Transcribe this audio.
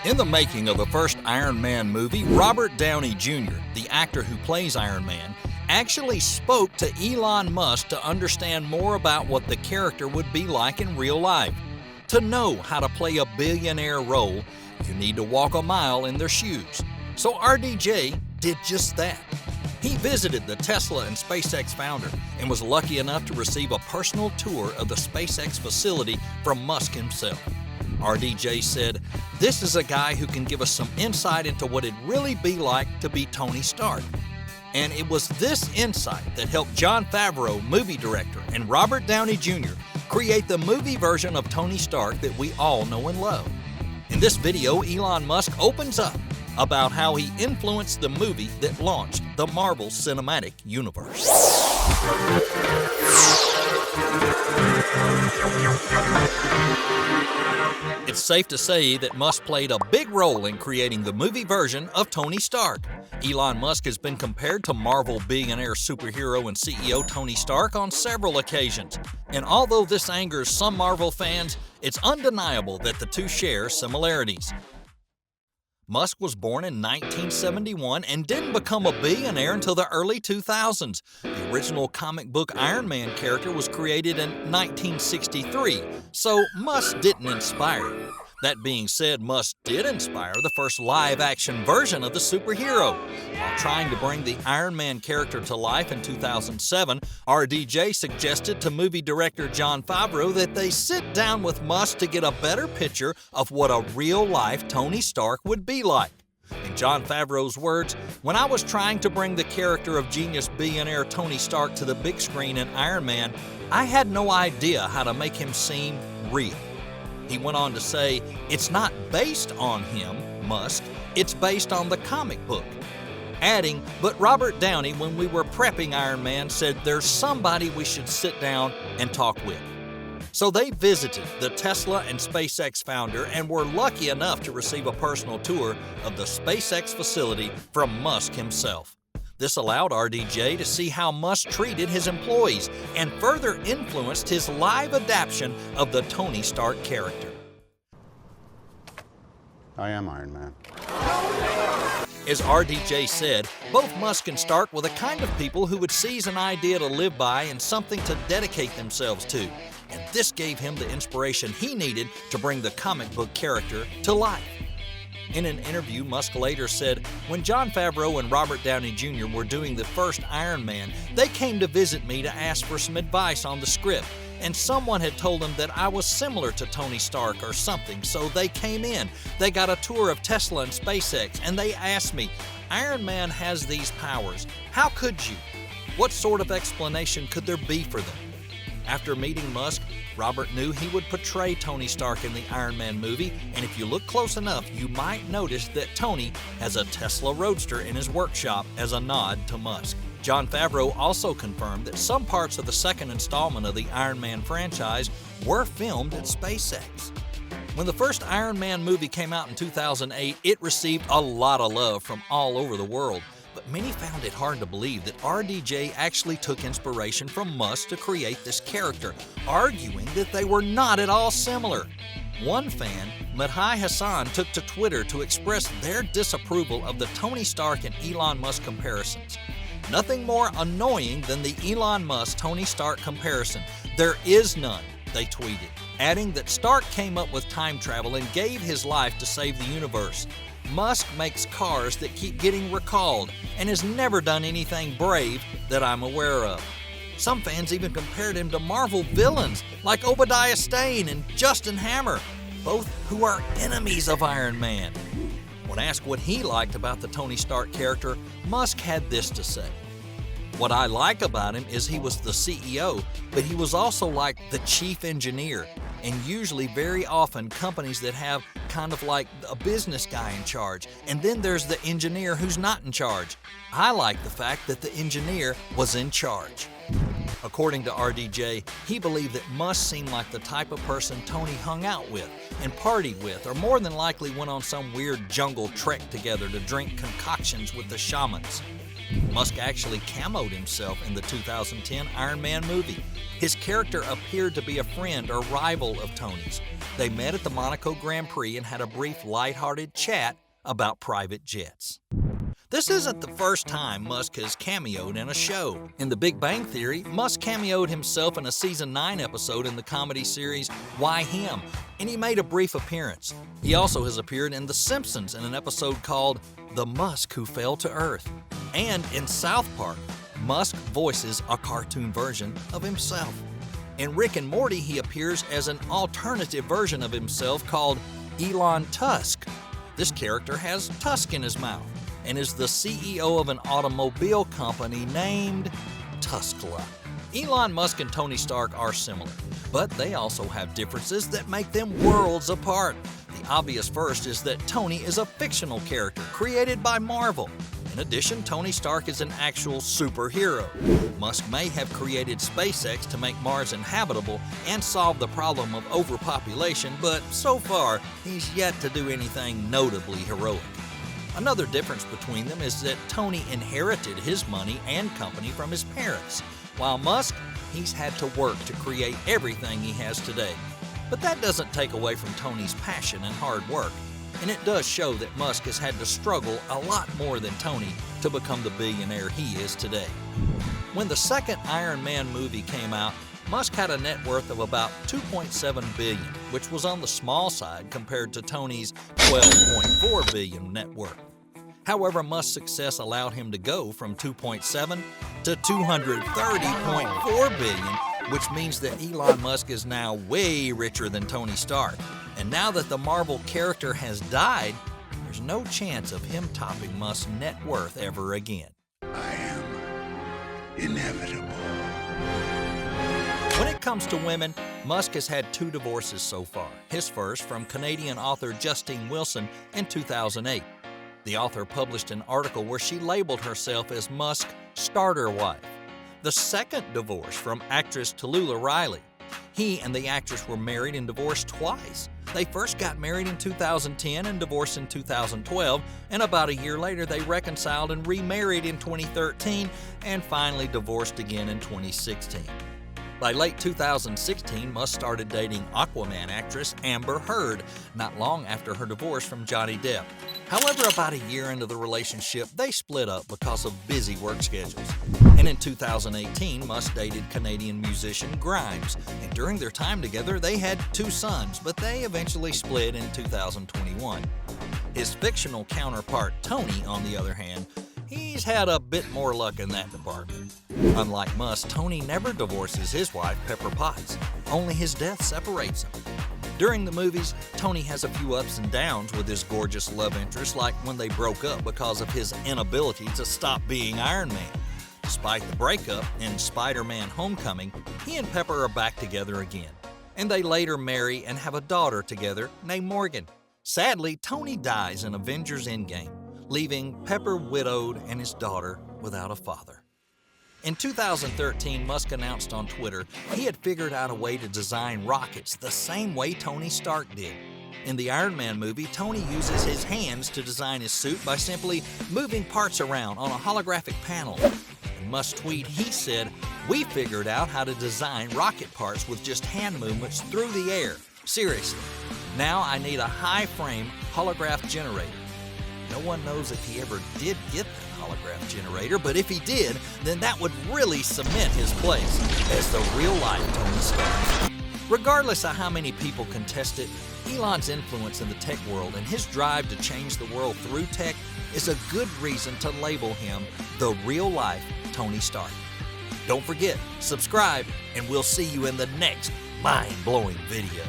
In the making of the first Iron Man movie, Robert Downey Jr., the actor who plays Iron Man, actually spoke to Elon Musk to understand more about what the character would be like in real life. To know how to play a billionaire role, you need to walk a mile in their shoes. So RDJ did just that. He visited the Tesla and SpaceX founder and was lucky enough to receive a personal tour of the SpaceX facility from Musk himself. RDJ said, "This is a guy who can give us some insight into what it'd really be like to be Tony Stark." And it was this insight that helped Jon Favreau, movie director, and Robert Downey Jr. create the movie version of Tony Stark that we all know and love. In this video, Elon Musk opens up about how he influenced the movie that launched the Marvel Cinematic Universe. It's safe to say that Musk played a big role in creating the movie version of Tony Stark. Elon Musk has been compared to Marvel billionaire superhero and CEO Tony Stark on several occasions. And although this angers some Marvel fans, it's undeniable that the two share similarities. Musk was born in 1971 and didn't become a billionaire until the early 2000s. The original comic book Iron Man character was created in 1963, so Musk didn't inspire. That being said, Musk did inspire the first live-action version of the superhero. While trying to bring the Iron Man character to life in 2007, RDJ suggested to movie director Jon Favreau that they sit down with Musk to get a better picture of what a real-life Tony Stark would be like. In Jon Favreau's words, "When I was trying to bring the character of genius billionaire Tony Stark to the big screen in Iron Man, I had no idea how to make him seem real." He went on to say, "It's not based on him, Musk, it's based on the comic book." Adding, "But Robert Downey, when we were prepping Iron Man, said there's somebody we should sit down and talk with." So they visited the Tesla and SpaceX founder and were lucky enough to receive a personal tour of the SpaceX facility from Musk himself. This allowed RDJ to see how Musk treated his employees and further influenced his live adaptation of the Tony Stark character. I am Iron Man. As RDJ said, both Musk and Stark were the kind of people who would seize an idea to live by and something to dedicate themselves to, and this gave him the inspiration he needed to bring the comic book character to life. In an interview, Musk later said, "When Jon Favreau and Robert Downey Jr. were doing the first Iron Man, they came to visit me to ask for some advice on the script, and someone had told them that I was similar to Tony Stark or something, so they came in. They got a tour of Tesla and SpaceX, and they asked me, 'Iron Man has these powers. How could you? What sort of explanation could there be for them?' After meeting Musk, Robert knew he would portray Tony Stark in the Iron Man movie, and if you look close enough, you might notice that Tony has a Tesla Roadster in his workshop as a nod to Musk." Jon Favreau also confirmed that some parts of the second installment of the Iron Man franchise were filmed at SpaceX. When the first Iron Man movie came out in 2008, it received a lot of love from all over the world. But many found it hard to believe that RDJ actually took inspiration from Musk to create this character, arguing that they were not at all similar. One fan, Madhi Hassan, took to Twitter to express their disapproval of the Tony Stark and Elon Musk comparisons. "Nothing more annoying than the Elon Musk-Tony Stark comparison. There is none," they tweeted, adding that Stark came up with time travel and gave his life to save the universe. Musk makes cars that keep getting recalled and has never done anything brave that I'm aware of. Some fans even compared him to Marvel villains like Obadiah Stane and Justin Hammer, both who are enemies of Iron Man. When asked what he liked about the Tony Stark character, Musk had this to say. "What I like about him is he was the CEO, but he was also like the chief engineer. And usually, very often, companies that have kind of like a business guy in charge, and then there's the engineer who's not in charge. I like the fact that the engineer was in charge." According to RDJ, he believed that Musk seemed like the type of person Tony hung out with and partied with, or more than likely went on some weird jungle trek together to drink concoctions with the shamans. Musk actually cameoed himself in the 2010 Iron Man movie. His character appeared to be a friend or rival of Tony's. They met at the Monaco Grand Prix and had a brief lighthearted chat about private jets. This isn't the first time Musk has cameoed in a show. In The Big Bang Theory, Musk cameoed himself in a Season 9 episode in the comedy series Why Him, and he made a brief appearance. He also has appeared in The Simpsons in an episode called The Musk Who Fell to Earth. And in South Park, Musk voices a cartoon version of himself. In Rick and Morty, he appears as an alternative version of himself called Elon Tusk. This character has tusk in his mouth and is the CEO of an automobile company named Tesla. Elon Musk and Tony Stark are similar, but they also have differences that make them worlds apart. The obvious first is that Tony is a fictional character created by Marvel. In addition, Tony Stark is an actual superhero. Musk may have created SpaceX to make Mars inhabitable and solve the problem of overpopulation, but so far, he's yet to do anything notably heroic. Another difference between them is that Tony inherited his money and company from his parents, while Musk, he's had to work to create everything he has today. But that doesn't take away from Tony's passion and hard work, and it does show that Musk has had to struggle a lot more than Tony to become the billionaire he is today. When the second Iron Man movie came out, Musk had a net worth of about $2.7 billion, which was on the small side compared to Tony's $12.4 billion net worth. However, Musk's success allowed him to go from $2.7 to $230.4 billion, which means that Elon Musk is now way richer than Tony Stark. And now that the Marvel character has died, there's no chance of him topping Musk's net worth ever again. I am inevitable. When it comes to women, Musk has had 2 divorces so far. His first from Canadian author Justine Wilson in 2008. The author published an article where she labeled herself as Musk's starter wife. The second divorce from actress Tallulah Riley. He and the actress were married and divorced twice. They first got married in 2010 and divorced in 2012, and about a year later they reconciled and remarried in 2013 and finally divorced again in 2016. By late 2016, Musk started dating Aquaman actress Amber Heard, not long after her divorce from Johnny Depp. However, about a year into the relationship, they split up because of busy work schedules. And in 2018, Musk dated Canadian musician Grimes, and during their time together, they had 2 sons, but they eventually split in 2021. His fictional counterpart, Tony, on the other hand, he's had a bit more luck in that department. Unlike Musk, Tony never divorces his wife, Pepper Potts. Only his death separates them. During the movies, Tony has a few ups and downs with his gorgeous love interest, like when they broke up because of his inability to stop being Iron Man. Despite the breakup in Spider-Man: Homecoming, he and Pepper are back together again. And they later marry and have a daughter together named Morgan. Sadly, Tony dies in Avengers: Endgame, leaving Pepper widowed and his daughter without a father. In 2013, Musk announced on Twitter he had figured out a way to design rockets the same way Tony Stark did. In the Iron Man movie, Tony uses his hands to design his suit by simply moving parts around on a holographic panel. In Musk's tweet, he said, "We figured out how to design rocket parts with just hand movements through the air. Seriously. Now I need a high-frame holograph generator." No one knows if he ever did get that holograph generator, but if he did, then that would really cement his place as the real-life Tony Stark. Regardless of how many people contest it, Elon's influence in the tech world and his drive to change the world through tech is a good reason to label him the real-life Tony Stark. Don't forget, subscribe, and we'll see you in the next mind-blowing video.